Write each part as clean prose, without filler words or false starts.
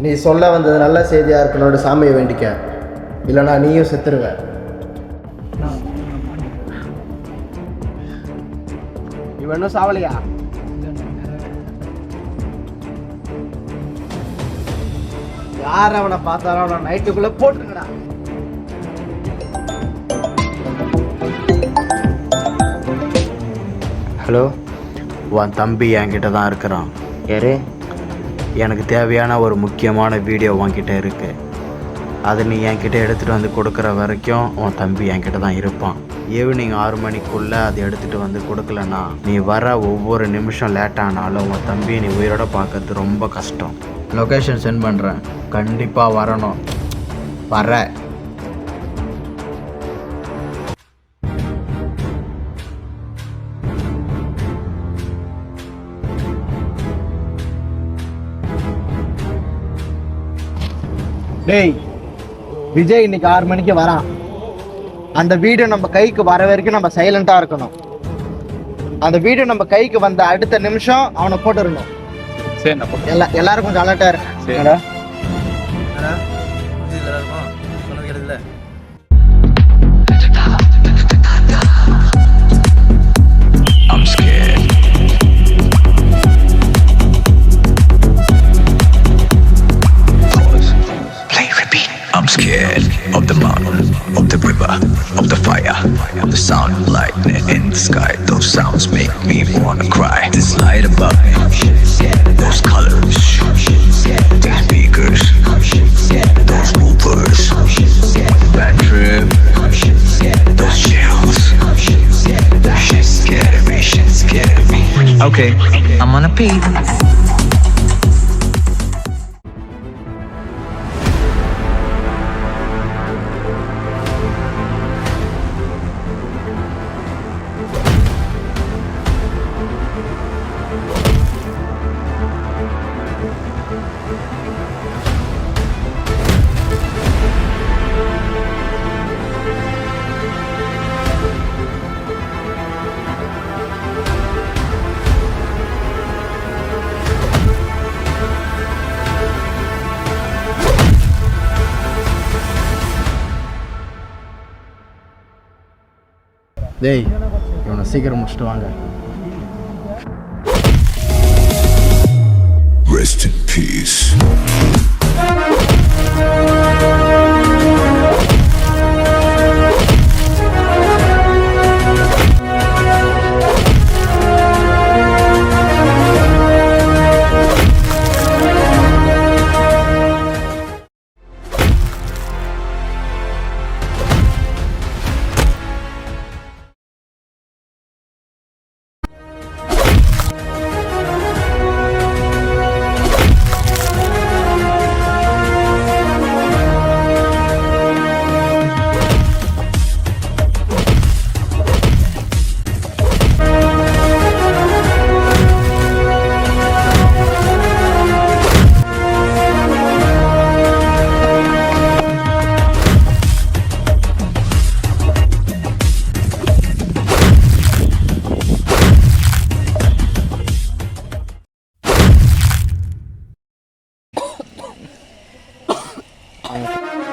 நீ சொல்ல வந்தது நல்ல செய்தியாக இருக்கணும்னு சாமியை வேண்டிக்க, இல்லைனா நீயும் செத்துருவ. இவன் இன்னும் சாவலையா? யார் அவனை பார்த்தாலும் அவனை நைட்டுக்குள்ளே போட்டுங்கடா. ஹலோ, உன் தம்பி என்கிட்ட தான் இருக்கிறான். யாரு? எனக்கு தேவையான ஒரு முக்கியமான வீடியோ உன்கிட்ட இருக்கு. அதை நீ என்கிட்ட எடுத்துகிட்டு வந்து கொடுக்குற வரைக்கும் உன் தம்பி என்கிட்ட தான் இருப்பான். ஈவினிங் 6 மணிக்குள்ளே அதை எடுத்துகிட்டு வந்து கொடுக்கலன்னா நீ வர ஒவ்வொரு நிமிஷம் லேட்டானாலும் உன் தம்பியை நீ உயிரோட பார்க்கறது ரொம்ப கஷ்டம். லொக்கேஷன் சென்ட் பண்ணுறேன், கண்டிப்பாக வரணும். வர டேய், விஜய் இன்னைக்கு 6 மணிக்கு வரான். அந்த வீடியோ நம்ம கைக்கு வர வரைக்கும் நம்ம சைலண்டாக இருக்கணும். அந்த வீடியோ நம்ம கைக்கு வந்த அடுத்த நிமிஷம் அவனை போட்டுருணும். சரி, எல்லாரும் கொஞ்சம் அலர்ட்டாக இருக்கு. I'm scared of the mountain, of the river, of the fire, of the sound of lightning in the sky. Those sounds make me wanna cry. This light above me, those colors, these speakers, those movers, bad trip, those chills. Shit scared me, shit scared me. Okay, I'm on a pee. டேய், இவனை சீக்கிரம் முடிச்சுட்டு வாங்க. Rest in peace.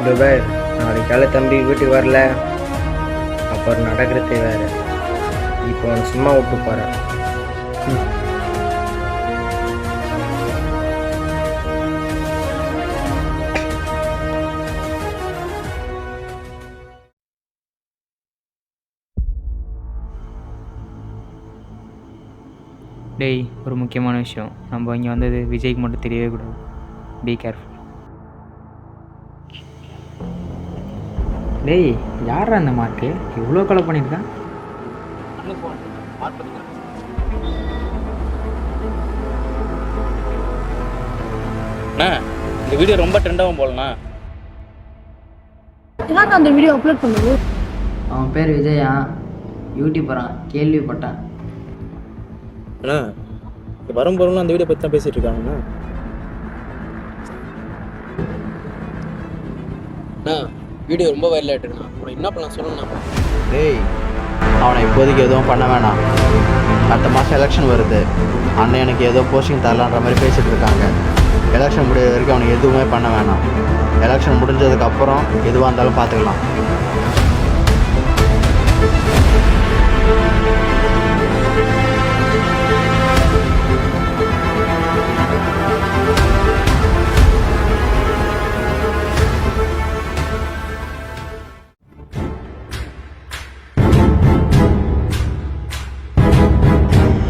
Dubai, நாளைக்கு காலை தம்பி வீட்டுக்கு வரல, அப்புறம் நடக்கிறது வேறு. இப்போ அவனை சும்மா விட்டு போகிறேன். டேய், ஒரு முக்கியமான விஷயம். நம்ம இங்கே வந்தது விஜய்க்கு மட்டும் தெரியவே கூடாது. Be careful. டேய், யாரா அந்த மார்க்கு இவ்வளோ கொலை பண்ணியிருக்கான்? இந்த வீடியோ ரொம்ப ட்ரெண்டாகவும் போலண்ணா. என்னக்கா அந்த வீடியோ அப்லோட் பண்ணுது? அவன் பேர் விஜயா, யூடியூபரான், கேள்விப்பட்டேன். அண்ணா, வரும் போகிறவங்களும் அந்த வீடியோ பற்றி தான் பேசிகிட்டு இருக்காங்கண்ணா. வீடியோ ரொம்ப வைரல் ஆகிட்டுருக்குண்ணா. அப்புறம் என்ன பண்ணலாம் சொல்லுங்கண்ணா. டேய், அவனை இப்போதைக்கு எதுவும் பண்ண வேணாம். அடுத்த மாதம் எலெக்ஷன் வருது. அண்ணன் எனக்கு ஏதோ போஸ்டிங் தரலான்ற மாதிரி பேசிகிட்டு இருக்காங்க. எலெக்ஷன் முடிய வரைக்கும் அவனுக்கு எதுவுமே பண்ண வேணாம். எலெக்ஷன் முடிஞ்சதுக்கப்புறம் எதுவாக இருந்தாலும் பார்த்துக்கலாம்.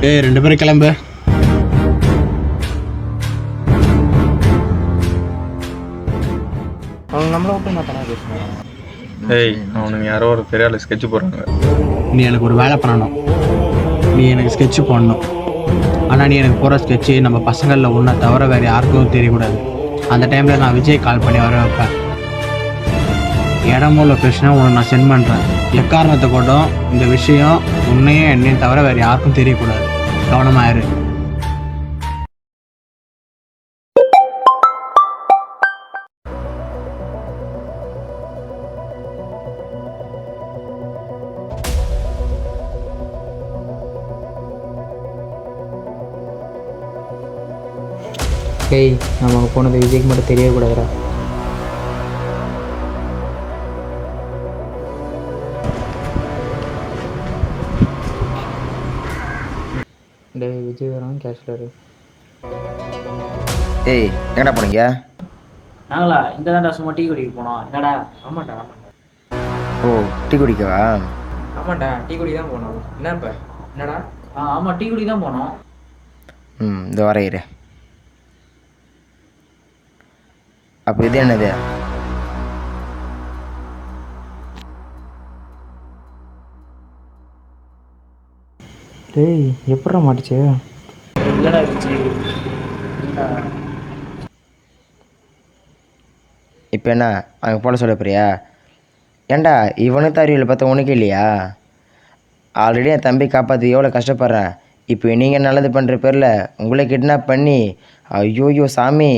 ஏய், 2 பேரும் கிளம்பு. அவங்க நம்மளை விட்டு நான் தனியாக பேசுகிறேன். ஏய், அவனுங்க யாரோ ஒரு பெரிய ஆளு ஸ்கெட்ச் போடுறாங்க. நீ எனக்கு ஒரு வேலை பண்ணணும். நீ எனக்கு ஸ்கெட்சு போடணும். ஆனால் நீ எனக்கு போகிற ஸ்கெட்சு நம்ம பசங்களில் ஒன்றை தவிர வேறு யாருக்கும் தெரியக்கூடாது. அந்த டைமில் நான் விஜய் கால் பண்ணி வர வைப்பேன். இடமும் லொக்கேஷனாக உன்னை நான் சென்ட் பண்ணுறேன். எக்காரணத்தை கொண்டும் இந்த விஷயம் உன்னையும் என்னையும் தவிர வேறு யாருக்கும் தெரியக்கூடாது. கவனமாக இரு. டேய், நம்ம போனது விஜய்க்கு மட்டும் தெரியக்கூடாதுடா. டேய், விஜய் வரான் கேஷ்லரு. ஏய், எங்கடா போனீங்க? நாங்களா இந்த தாண்டா சும்மா டீ குடிக்க போனோம். என்னடா? ஆமாண்டா. ஓ, டீ குடிக்கவா? ஆமாண்டா, டீ குடி தான் போனோம். என்ன இப்போ? என்னடா? ஆமாம், டீ குடி தான் போனோம். இந்த வர இரு. அப்போ இது என்னது? டேய், எப்படா மாட்டுச்சு? இல்லைடா விஜய். இப்போ என்ன அங்கே போட சொல்ல போறியா? ஏண்டா இவனுக்கு அறிவியல் பார்த்தா உனக்கு இல்லையா? ஆல்ரெடி என் தம்பி காப்பாற்றி எவ்வளோ கஷ்டப்படுறேன். இப்போ நீங்கள் நல்லது பண்ணுற பேரில் உங்களை கிட்னாப் பண்ணி, ஐயோயோ சாமி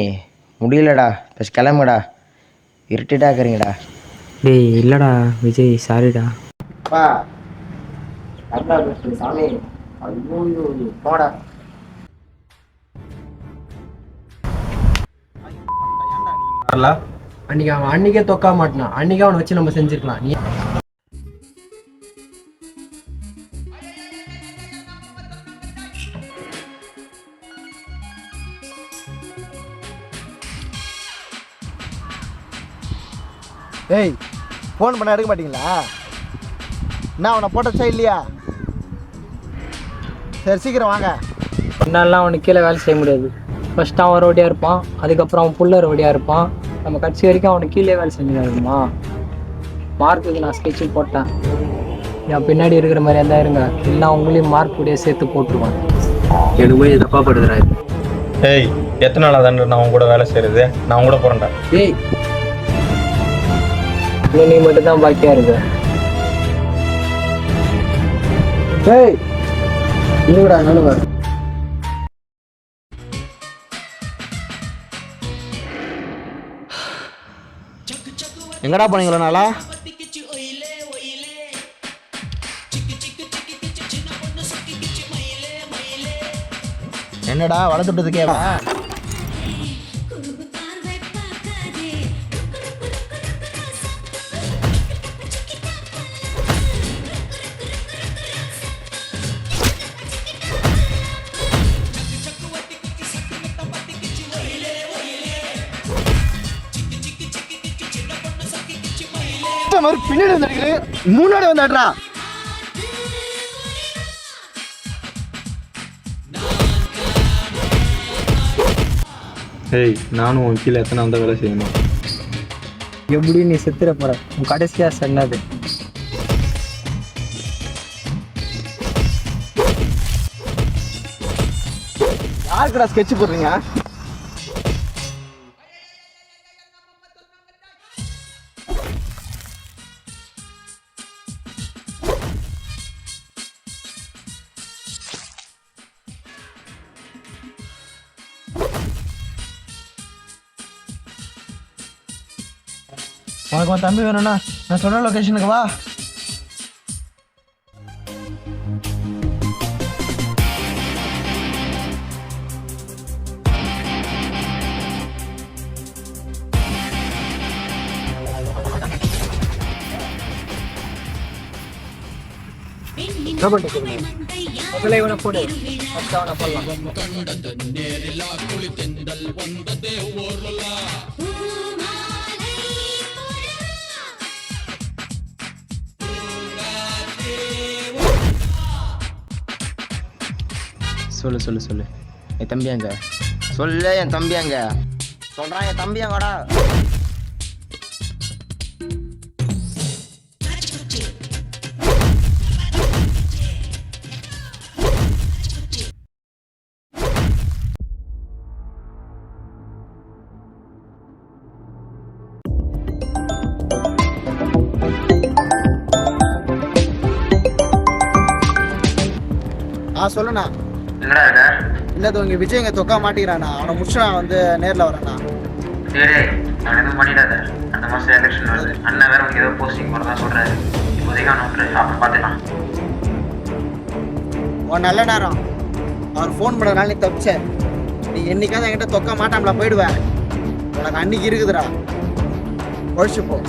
முடியலடா, ஃபஸ்ட் கிளம்புடா, இருட்டிட்டா இருக்கிறீங்கடா. டேய், இல்லைடா விஜய், சாரிடா. சாமி ஐயோயோ போடா. அன்னைக்கு அவன் அன்னைக்கே தொக்கா மாட்டான். அன்னைக்கே அவனை வச்சு நம்ம செஞ்சிருக்கலாம். நீ ஏய், ஃபோன் பண்ண எடுக்க மாட்டீங்களா? நான் அவனை போட்டச்சா இல்லையா? சரி, சீக்கிரம் வாங்க. என்னாலாம் அவனுக்கு கீழே வேலை செய்ய முடியாது. ஃபஸ்ட்டு அவன் ரோடியாக இருப்பான், அதுக்கப்புறம் அவன் புள்ள ரோடியாக இருப்பான். நம்ம கட்சி வரைக்கும் அவனுக்கு கீழே வேலை செஞ்சுதான் இருக்குமா? மார்க்குக்கு நான் ஸ்கெட்சு போட்டேன். என் பின்னாடி இருக்கிற மாதிரி இருந்தால் இருங்க, இல்லை அவங்களையும் மார்க் கூடயே சேர்த்து போட்டுருவான். எனக்கு போய் தப்பா படுத்துறாரு. ஏய், எத்தனை நாளாக தானே நான் உன் கூட வேலை செய்கிறது? நான் உன் கூட போகிறேன்டா. ஏய், இன்னும் நீ மட்டும்தான் பாக்கியாக இருக்க. ஏய், இல்லைடா நடுவர். எங்கடா போனீங்களா நாளா? என்னடா வளர்த்துட்டதுக்கேவா? மாதிரி பின்னாடி வந்து அடிக்கிறேன், முன்னாடி வந்து அட்றா. ஏய், நானும் உன் கீழே எத்தனை வந்தால் வேலை செய்யணும்? எப்படி நீ செத்துற போற? உன் கடைசியாக சொன்னது யாருக்குடா ஸ்கெட்ச் போடுறீங்க? உனக்கு உன் தம்பி வேணும்னா நான் சொல்ற லொகேஷனுக்கு வா. என்ன பண்ணுறது? முதல்ல இவனை போடு, ஃபஸ்ட்டு அவனை போடலாம். சொல்லு சொல்லு சொல்லு. என் தம்பி அங்க சொல்லு. என் தம்பி அங்க சொல்கிறான். என் தம்பி அங்கடா. சொல்லுண்ணா. என்னடா இருக்க? இல்லை இங்கே விஜய் இங்கே தொக்கா மாட்டிக்கிறாண்ணா. அவனை முடிச்சு நான் வந்து நேரில் வரேண்ணா. சரி, நான் எதுவும் பண்ணிடாத. அந்த மாதம் எலெக்ஷன் வருது. அண்ணன் வேற உனக்கு ஏதோ போஸ்டிங் போகிறதா சொல்கிறாரு. இப்போதைக்கு அவன் விட்டுரு, அப்புறம் பார்த்துக்கலாம். உன் நல்ல நேரம். அவர் ஃபோன் பண்ணதுனால நீ தப்பிச்ச. நீ என்னைக்காவது என்கிட்ட தொக்கா மாட்டாமலா போயிடுவேன். உனக்கு அன்னைக்கு இருக்குதுடா. ஒழிச்சு போ.